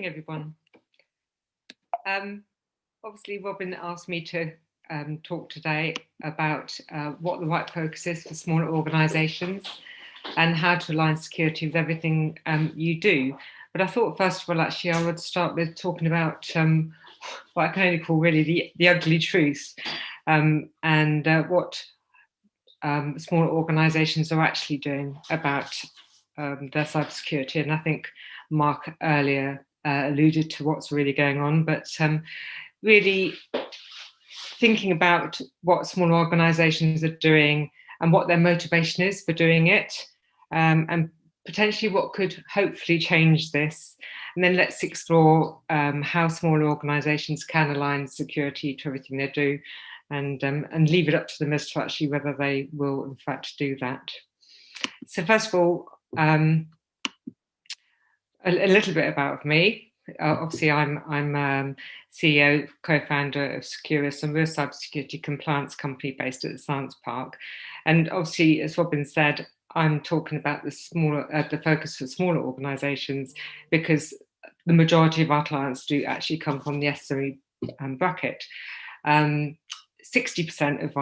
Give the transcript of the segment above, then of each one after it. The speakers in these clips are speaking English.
Morning, everyone. Obviously, Robin asked me to talk today about what the right focus is for smaller organisations and how to align security with everything you do. But I thought, first of all, actually, I would start with talking about what I can only call really the ugly truth and what smaller organisations are actually doing about their cybersecurity. And I think Mark earlier alluded to what's really going on, but really thinking about what small organisations are doing and what their motivation is for doing it, and potentially what could hopefully change this. And then let's explore how smaller organisations can align security to everything they do, and leave it up to them as to actually whether they will in fact do that. So first of all, a little bit about me. Obviously, I'm CEO, co-founder of Securious, and we're a cybersecurity compliance company based at the Science Park. And obviously, as Robin said, I'm talking about the focus for smaller organisations because the majority of our clients do actually come from the SME bracket. 60% of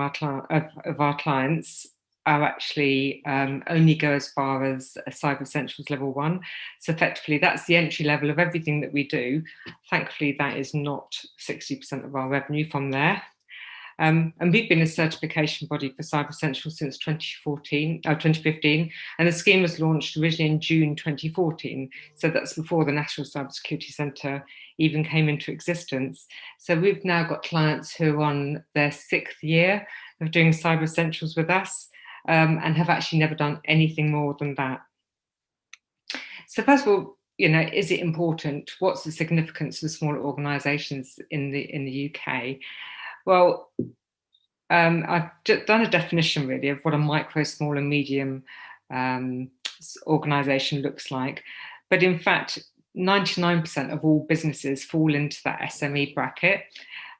our clients are actually only go as far as Cyber Essentials level 1. So effectively, that's the entry level of everything that we do. Thankfully, that is not 60% of our revenue from there. And we've been a certification body for Cyber Essentials since 2015, and the scheme was launched originally in June 2014. So that's before the National Cybersecurity Centre even came into existence. So we've now got clients who are on their 6th year of doing Cyber Essentials with us, and have actually never done anything more than that. So first of all, is it important? What's the significance of smaller organisations in the UK? Well, I've done a definition really of what a micro, small and medium organisation looks like. But in fact, 99% of all businesses fall into that SME bracket.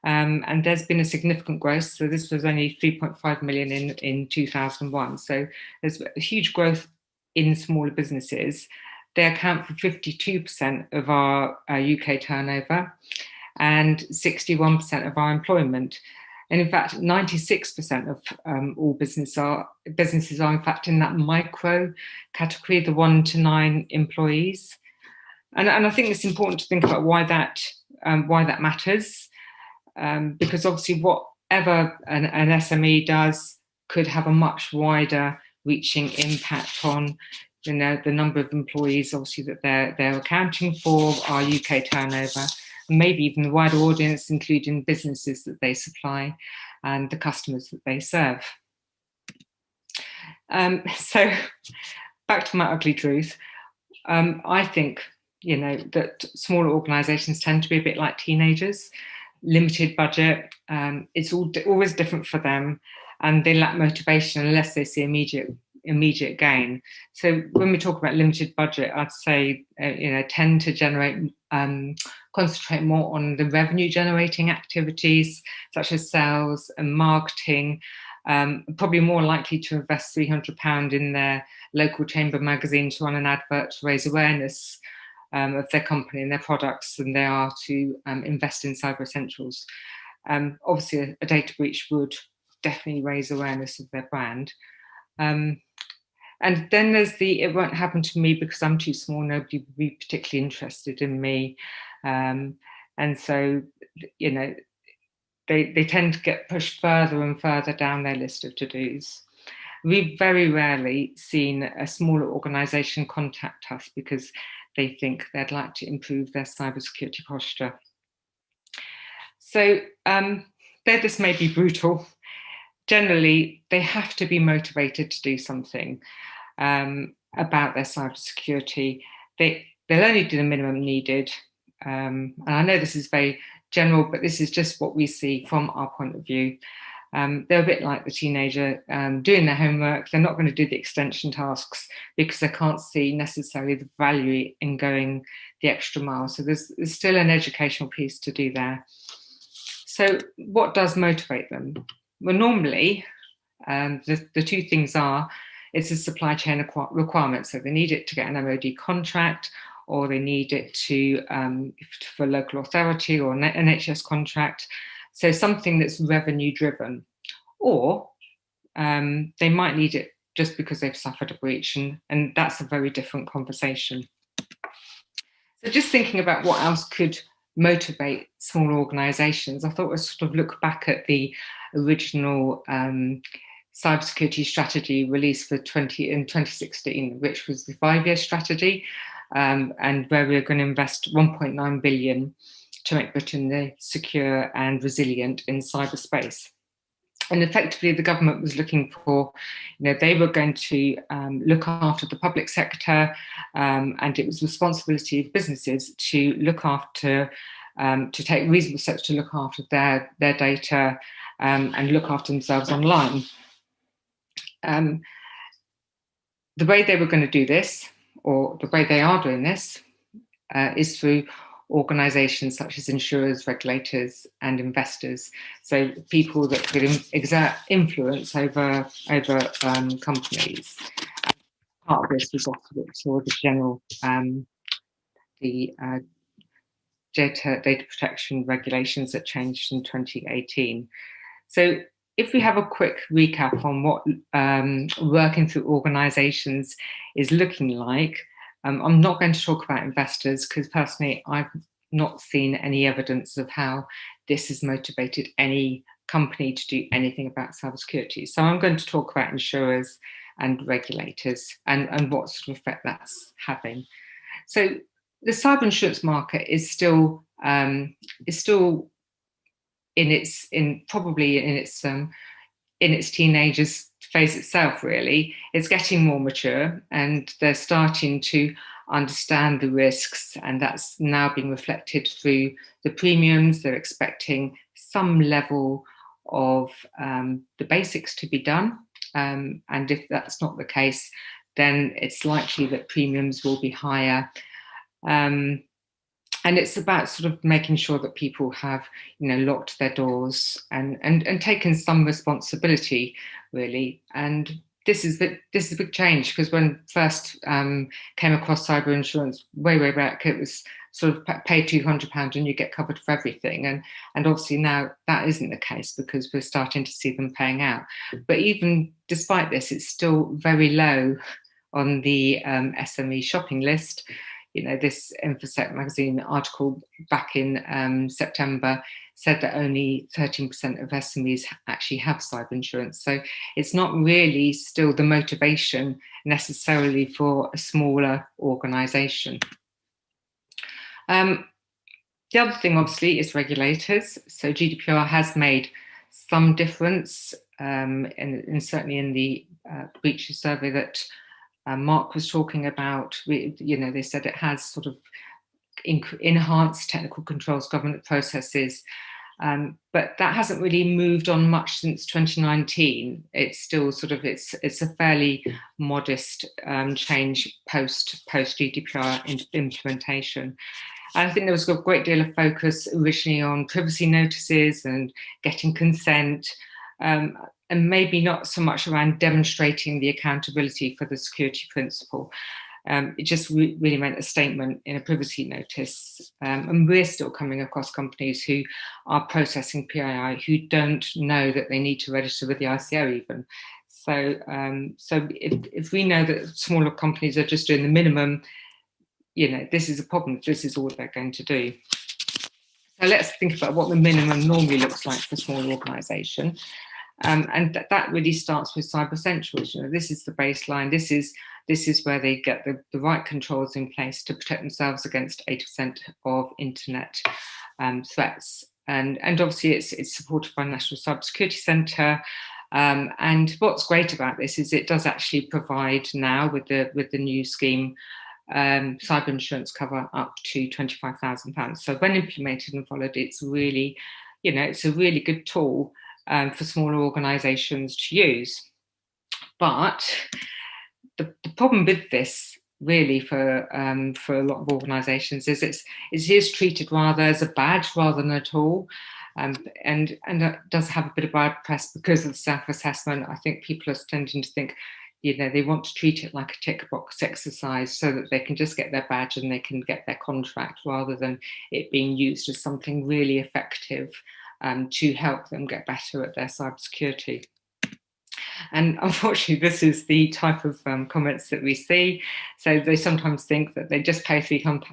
And there's been a significant growth. So this was only 3.5 million in 2001. So there's a huge growth in smaller businesses. They account for 52% of our UK turnover and 61% of our employment. And in fact, 96% of all businesses are in fact in that micro category, the 1 to 9 employees. And I think it's important to think about why that matters. Because obviously whatever an SME does could have a much wider reaching impact on the number of employees obviously that they're accounting for, our UK turnover, and maybe even the wider audience, including businesses that they supply and the customers that they serve. So back to my ugly truth. I think that smaller organisations tend to be a bit like teenagers. Limited budget, it's always different for them, and they lack motivation unless they see immediate gain. So when we talk about limited budget, I'd say tend to concentrate more on the revenue generating activities such as sales and marketing. Probably more likely to invest £300 in their local chamber magazine to run an advert to raise awareness of their company and their products than they are to invest in Cyber Essentials. Obviously, a data breach would definitely raise awareness of their brand. And then there's it won't happen to me because I'm too small, nobody would be particularly interested in me. And so, they tend to get pushed further and further down their list of to-dos. We've very rarely seen a smaller organisation contact us because they think they'd like to improve their cybersecurity posture. So this may be brutal. Generally, they have to be motivated to do something about their cybersecurity. They'll only do the minimum needed. And I know this is very general, but this is just what we see from our point of view. They're a bit like the teenager doing their homework. They're not going to do the extension tasks because they can't see necessarily the value in going the extra mile. So there's still an educational piece to do there. So what does motivate them? Well, normally the two things are, it's a supply chain requirement. So they need it to get an MOD contract, or they need it for local authority or an NHS contract. So something that's revenue driven, or they might need it just because they've suffered a breach, and that's a very different conversation. So just thinking about what else could motivate small organisations, I thought we'd sort of look back at the original cybersecurity strategy released in 2016, which was the 5-year strategy, and where we were going to invest 1.9 billion to make Britain secure and resilient in cyberspace. And effectively, the government was looking for, they were going to look after the public sector, and it was the responsibility of businesses to look after, to take reasonable steps to look after their data and look after themselves online. The way they were going to do this, or the way they are doing this, is through organisations such as insurers, regulators, and investors. So people that could exert influence over companies. Part of this was also the general data protection regulations that changed in 2018. So if we have a quick recap on what working through organisations is looking like, I'm not going to talk about investors because personally I've not seen any evidence of how this has motivated any company to do anything about cybersecurity. So I'm going to talk about insurers and regulators and what sort of effect that's having. So the cyber insurance market is still in its teenagers phase itself, really. It's getting more mature and they're starting to understand the risks, and that's now being reflected through the premiums. They're expecting some level of the basics to be done, and if that's not the case, then it's likely that premiums will be higher. And it's about sort of making sure that people have, locked their doors and taken some responsibility, really. And this is a big change, because when first came across cyber insurance way back, it was sort of pay £200 and you get covered for everything. And obviously now that isn't the case, because we're starting to see them paying out. But even despite this, it's still very low on the SME shopping list. This InfoSec magazine article back in September said that only 13% of SMEs actually have cyber insurance. So it's not really still the motivation necessarily for a smaller organisation. The other thing, obviously, is regulators. So GDPR has made some difference, and certainly in the breaches survey that Mark was talking about, they said it has sort of enhanced technical controls, government processes, but that hasn't really moved on much since 2019. It's still sort of it's a fairly modest change post GDPR implementation. And I think there was a great deal of focus originally on privacy notices and getting consent. And maybe not so much around demonstrating the accountability for the security principle. It just really meant a statement in a privacy notice. And we're still coming across companies who are processing PII who don't know that they need to register with the ICO even. So if we know that smaller companies are just doing the minimum, this is a problem. This is all they're going to do. So let's think about what the minimum normally looks like for a small organisation. And that really starts with Cyber Essentials. This is the baseline. This is where they get the right controls in place to protect themselves against 80% of internet threats. And obviously it's supported by National Cybersecurity Centre. And what's great about this is it does actually provide now with the new scheme cyber insurance cover up to £25,000. So when implemented and followed, it's really, it's a really good tool for smaller organisations to use. But the problem with this, really, for a lot of organisations, is it is treated rather as a badge rather than a tool, and it does have a bit of bad press because of the self-assessment. I think people are tending to think, they want to treat it like a tick box exercise so that they can just get their badge and they can get their contract, rather than it being used as something really effective to help them get better at their cybersecurity. And unfortunately, this is the type of comments that we see. So they sometimes think that they just pay £300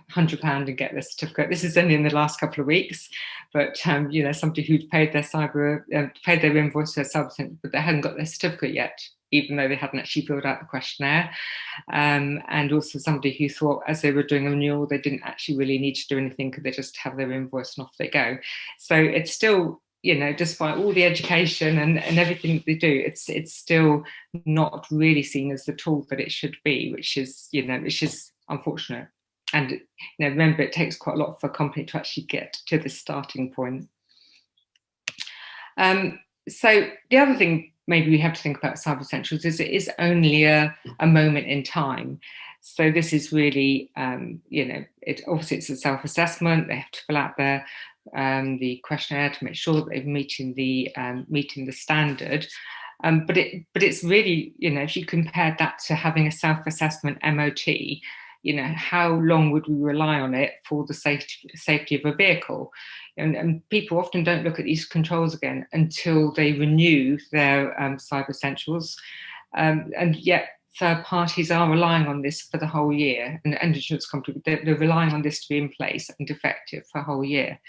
and get their certificate. This is only in the last couple of weeks, but somebody who'd paid their invoice for their cyber, but they hadn't got their certificate yet, even though they hadn't actually filled out the questionnaire. And also somebody who thought, as they were doing a renewal, they didn't actually really need to do anything, could they just have their invoice and off they go. So it's still, despite all the education and everything that they do, it's still not really seen as the tool that it should be, which is unfortunate. And remember, it takes quite a lot for a company to actually get to the starting point. So the other thing maybe we have to think about Cyber Essentials is it is only a moment in time. So this is really, obviously it's a self-assessment. They have to fill out the questionnaire to make sure that they're meeting the standard. But it's really, if you compare that to having a self-assessment MOT, how long would we rely on it for the safety of a vehicle? And people often don't look at these controls again until they renew their Cyber Essentials. And yet third parties are relying on this for the whole year, and insurance companies, they're relying on this to be in place and effective for a whole year.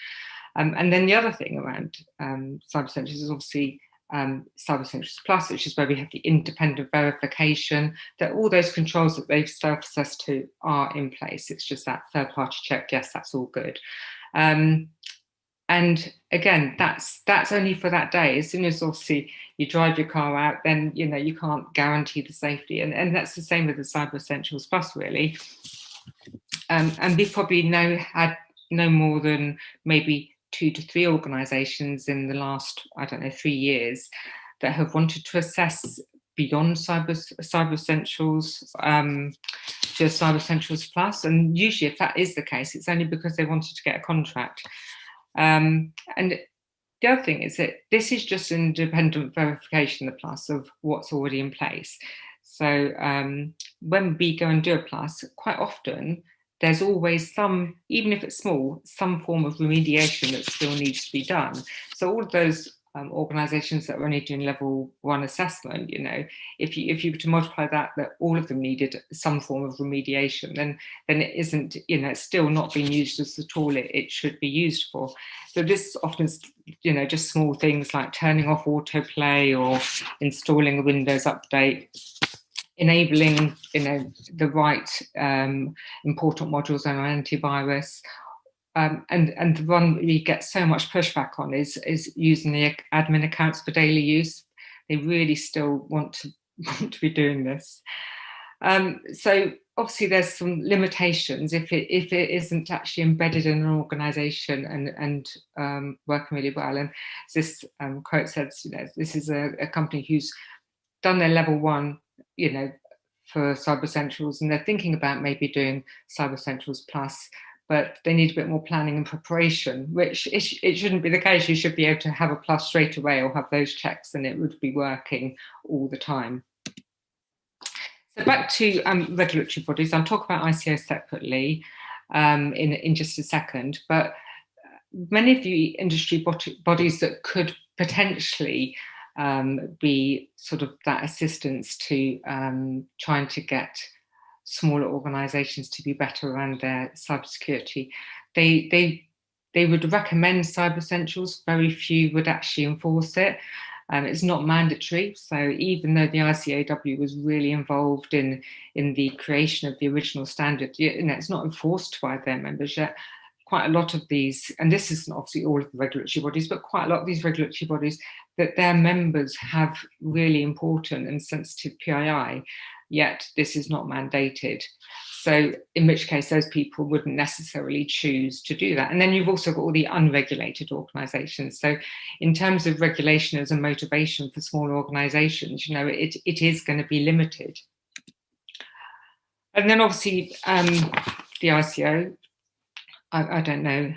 And then the other thing around Cyber Essentials is obviously Cyber Essentials Plus, which is where we have the independent verification that all those controls that they've self-assessed to are in place. It's just that third-party check, yes, that's all good. And again, that's only for that day. As soon as obviously you drive your car out, then you can't guarantee the safety. And that's the same with the Cyber Essentials Plus, really. And we've probably had no more than maybe 2 to 3 organisations in the last, 3 years that have wanted to assess beyond Cyber Essentials to Cyber Essentials Plus. And usually if that is the case, it's only because they wanted to get a contract. And the other thing is that this is just an independent verification, the Plus, of what's already in place. So when we go and do a Plus, quite often there's always some, even if it's small, some form of remediation that still needs to be done. So all of those organisations that were only doing level 1 assessment, if you were to multiply that all of them needed some form of remediation, then it isn't, it's still not being used as the tool it should be used for. So this often is, just small things like turning off autoplay or installing a Windows update, enabling, the right important modules on an antivirus. And the one we get so much pushback on is using the admin accounts for daily use. They really still want to be doing this. So obviously there's some limitations if it isn't actually embedded in an organisation and working really well. And this quote says, this is a company who's done their level 1, for Cyber Essentials, and they're thinking about maybe doing Cyber Essentials Plus, but they need a bit more planning and preparation, which it shouldn't be the case. You should be able to have a Plus straight away or have those checks and it would be working all the time. So back to regulatory bodies. I'll talk about ICO separately in just a second, but many of the industry bodies that could potentially be sort of that assistance to trying to get smaller organisations to be better around their cybersecurity. They would recommend Cyber Essentials. Very few would actually enforce it. It's not mandatory. So even though the ICAW was really involved in the creation of the original standard, it's not enforced by their members yet. Quite a lot of these, and this isn't obviously all of the regulatory bodies, but quite a lot of these regulatory bodies, that their members have really important and sensitive PII, yet this is not mandated. So in which case those people wouldn't necessarily choose to do that. And then you've also got all the unregulated organisations. So in terms of regulation as a motivation for smaller organisations, it is going to be limited. And then obviously the ICO, I don't know.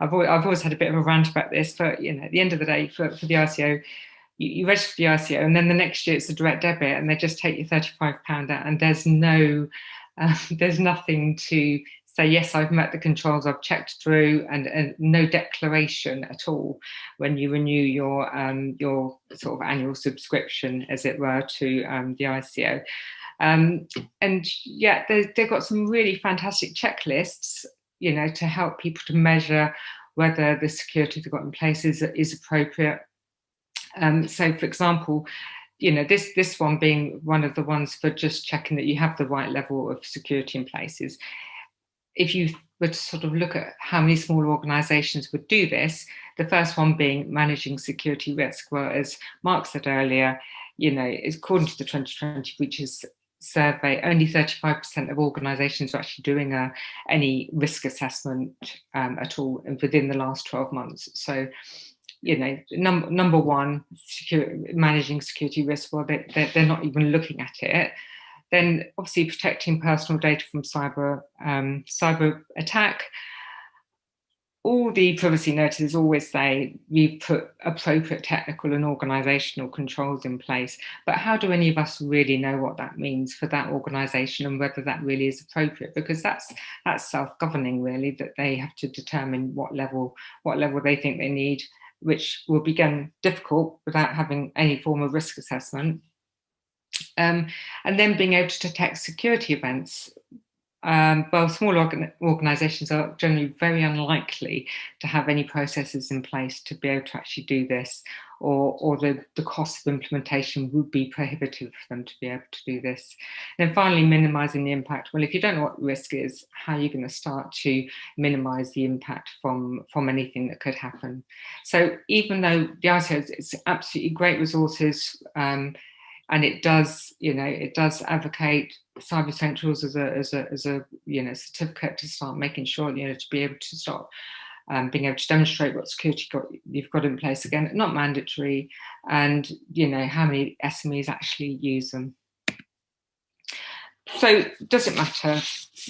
I've always had a bit of a rant about this, but at the end of the day, for the ICO, you register the ICO, and then the next year it's a direct debit, and they just take your £35 out, and there's nothing to say, yes, I've met the controls, I've checked through, and no declaration at all when you renew your sort of annual subscription, as it were, to the ICO. And yeah, they've got some really fantastic checklists, to help people to measure whether the security they've got in place is appropriate. So, for example, this one being one of the ones for just checking that you have the right level of security in place is, if you were to sort of look at how many small organisations would do this, the first one being managing security risk. Well, as Mark said earlier, according to the 2020 breaches survey, only 35% of organisations are actually doing any risk assessment at all within the last 12 months. So, number one, managing security risk, well, they're not even looking at it. Then obviously protecting personal data from cyber attack. All the privacy notices always say we put appropriate technical and organisational controls in place, but how do any of us really know what that means for that organisation and whether that really is appropriate? Because that's self-governing, really, that they have to determine what level they think they need, which will become difficult without having any form of risk assessment. And then being able to detect security events. Well, small organisations are generally very unlikely to have any processes in place to be able to actually do this, or the cost of implementation would be prohibitive for them to be able to do this. And then finally, minimising the impact. Well, if you don't know what risk is, how are you going to start to minimise the impact from anything that could happen? So even though the ICO is absolutely great resources, and it does advocate Cyber Essentials as a certificate to start making sure, to be able to start being able to demonstrate what security you've got in place. Again, not mandatory, and how many SMEs actually use them. So does it matter?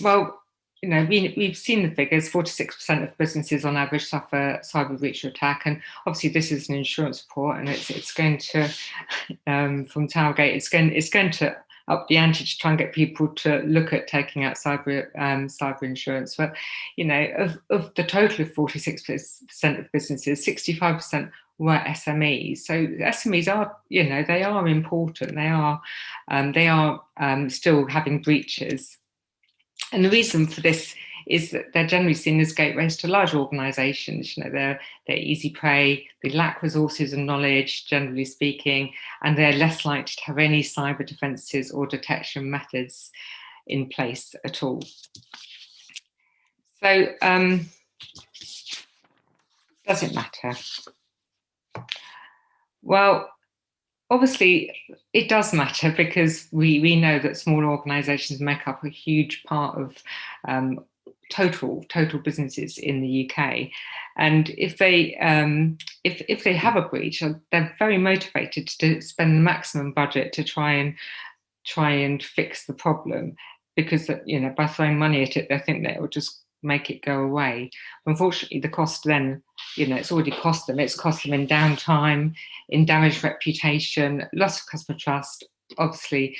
Well, we've seen the figures. 46% of businesses on average suffer cyber breach or attack, and obviously this is an insurance report, and it's going to from Towergate, it's going to up the ante to try and get people to look at taking out cyber insurance. But of the total of 46% of businesses, 65% were SMEs. So SMEs are, they are important. They are still having breaches. And the reason for this is that they're generally seen as gateways to large organisations. They're easy prey, they lack resources and knowledge, generally speaking, and they're less likely to have any cyber defences or detection methods in place at all. So, does it matter? Well, obviously, it does matter, because we know that small organisations make up a huge part of total businesses in the UK, and if they have a breach, they're very motivated to spend the maximum budget to try and fix the problem, because by throwing money at it, they think that it will just make it go away. Unfortunately, the cost then, it's already cost them. It's cost them in downtime, in damaged reputation, loss of customer trust. Obviously,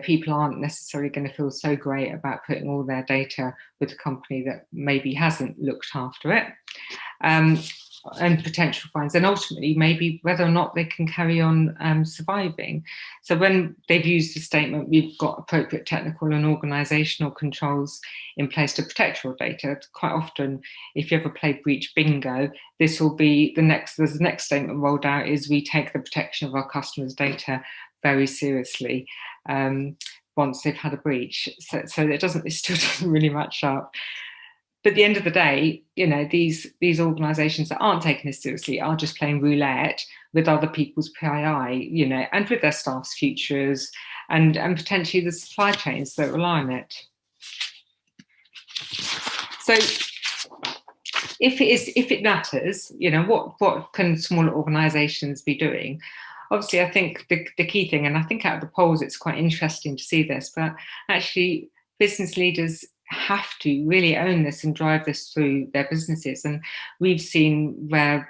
people aren't necessarily going to feel so great about putting all their data with a company that maybe hasn't looked after it. And potential fines, and ultimately maybe whether or not they can carry on surviving. So when they've used the statement, we've got appropriate technical and organisational controls in place to protect your data, quite often, if you ever play breach bingo, this will be the next statement rolled out is, we take the protection of our customers' data very seriously once they've had a breach. So it still doesn't really match up. But at the end of the day, these organisations that aren't taking this seriously are just playing roulette with other people's PII, and with their staff's futures, and potentially the supply chains that rely on it. So, if it matters, what can smaller organisations be doing? Obviously, I think the key thing, and I think out of the polls, it's quite interesting to see this, but actually, business leaders have to really own this and drive this through their businesses. And we've seen where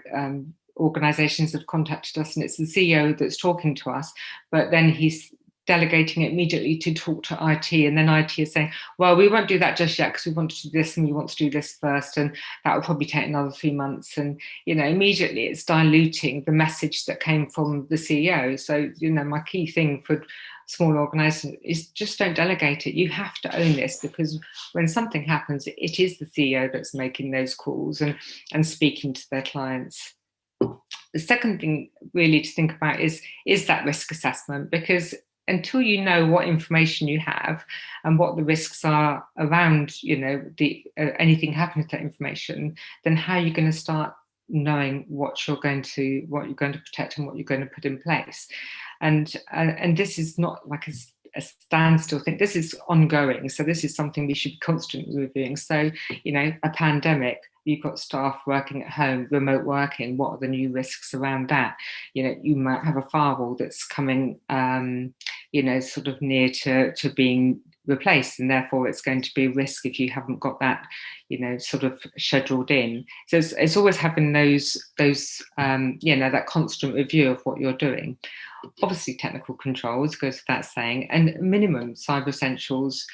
organisations have contacted us and it's the CEO that's talking to us, but then he's delegating it immediately to talk to IT, and then IT is saying, well, we won't do that just yet because we want to do this and we want to do this first, and that will probably take another 3 months. And, immediately it's diluting the message that came from the CEO. So, my key thing for small organisations is just don't delegate it. You have to own this, because when something happens, it is the CEO that's making those calls and speaking to their clients. The second thing really to think about is that risk assessment, because until you know what information you have and what the risks are around, anything happening to that information, then how are you going to start knowing what you're going to protect and what you're going to put in place? And this is not like a standstill thing. This is ongoing. So this is something we should be constantly reviewing. So, a pandemic, you've got staff working at home, remote working. What are the new risks around that? You might have a firewall that's coming, sort of near to being replaced, and therefore it's going to be a risk if you haven't got that, sort of scheduled in. So it's always having that constant review of what you're doing. Obviously, technical controls goes without saying, and minimum cyber essentials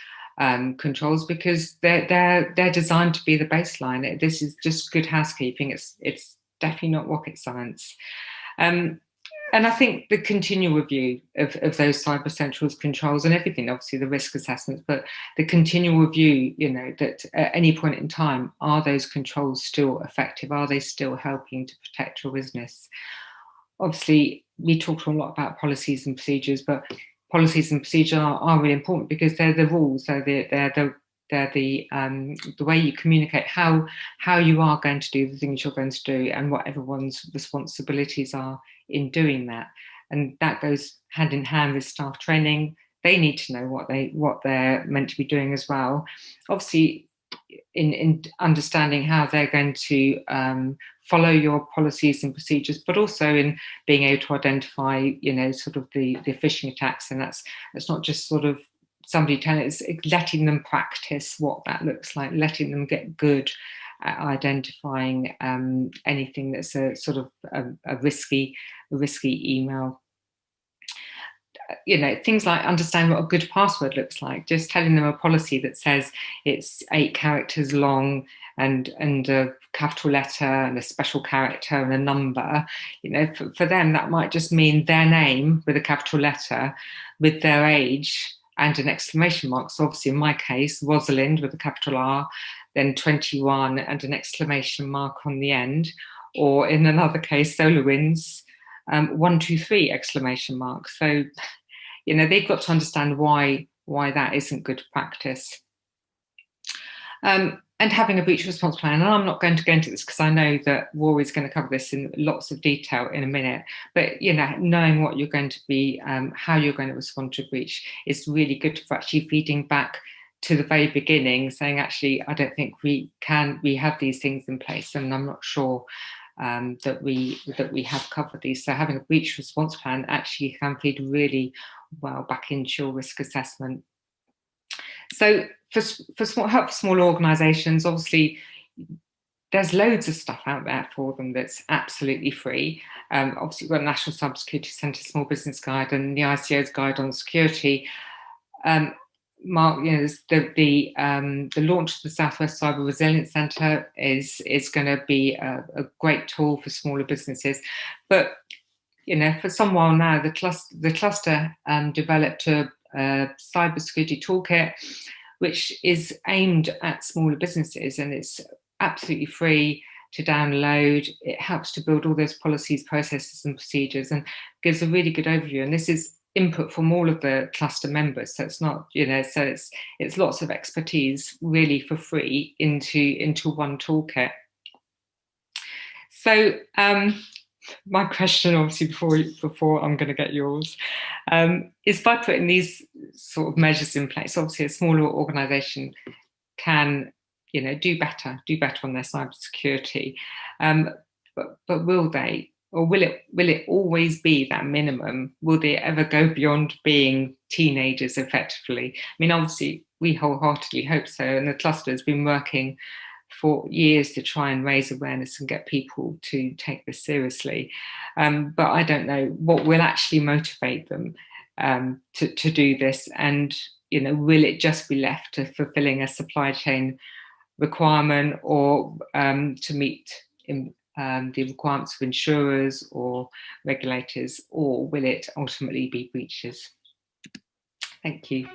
controls, because they're designed to be the baseline. This is just good housekeeping. It's definitely not rocket science. And I think the continual review of those cyber essentials controls and everything, obviously the risk assessments, but the continual review, that at any point in time, are those controls still effective? Are they still helping to protect your business? Obviously, we talked a lot about policies and procedures, but policies and procedures are really important because they're the rules. So they're the way you communicate how you are going to do the things you're going to do and what everyone's responsibilities are in doing that. And that goes hand in hand with staff training. They need to know what they're meant to be doing as well. Obviously, in understanding how they're going to follow your policies and procedures, but also in being able to identify, sort of the phishing attacks. And that's not just sort of somebody telling, it's letting them practice what that looks like, letting them get good at identifying anything that's a sort of a risky email. Things like understanding what a good password looks like, just telling them a policy that says it's 8 characters long and a capital letter and a special character and a number. For them, that might just mean their name with a capital letter, with their age and an exclamation mark. So obviously in my case, Rosalind with a capital R, then 21 and an exclamation mark on the end. Or in another case, SolarWinds, 123 exclamation mark. So, they've got to understand why that isn't good practice. And having a breach response plan. And I'm not going to go into this because I know that Rory is going to cover this in lots of detail in a minute. But, knowing what you're going to be, how you're going to respond to a breach is really good for actually feeding back to the very beginning, saying, actually, I don't think we have these things in place, and I'm not sure that we have covered these. So having a breach response plan actually can feed really well back into your risk assessment. So for help for small organisations, obviously there's loads of stuff out there for them that's absolutely free. Obviously, we've got National Cybersecurity Centre Small Business Guide and the ICO's Guide on Security. Mark, the launch of the Southwest Cyber Resilience Centre is going to be a great tool for smaller businesses. But for some while now, the cluster developed a cybersecurity toolkit, which is aimed at smaller businesses, and it's absolutely free to download. It helps to build all those policies, processes, and procedures, and gives a really good overview. And this is input from all of the cluster members, so it's not, so it's lots of expertise really for free into one toolkit. So my question, obviously, before I'm going to get yours, is by putting these sort of measures in place, obviously a smaller organisation can, do better on their cybersecurity, but will they? Or will it always be that minimum? Will they ever go beyond being teenagers effectively? I mean, obviously, we wholeheartedly hope so. And the cluster has been working for years to try and raise awareness and get people to take this seriously. But I don't know what will actually motivate them to do this. And, will it just be left to fulfilling a supply chain requirement, or to meet the requirements of insurers or regulators, or will it ultimately be breaches? Thank you.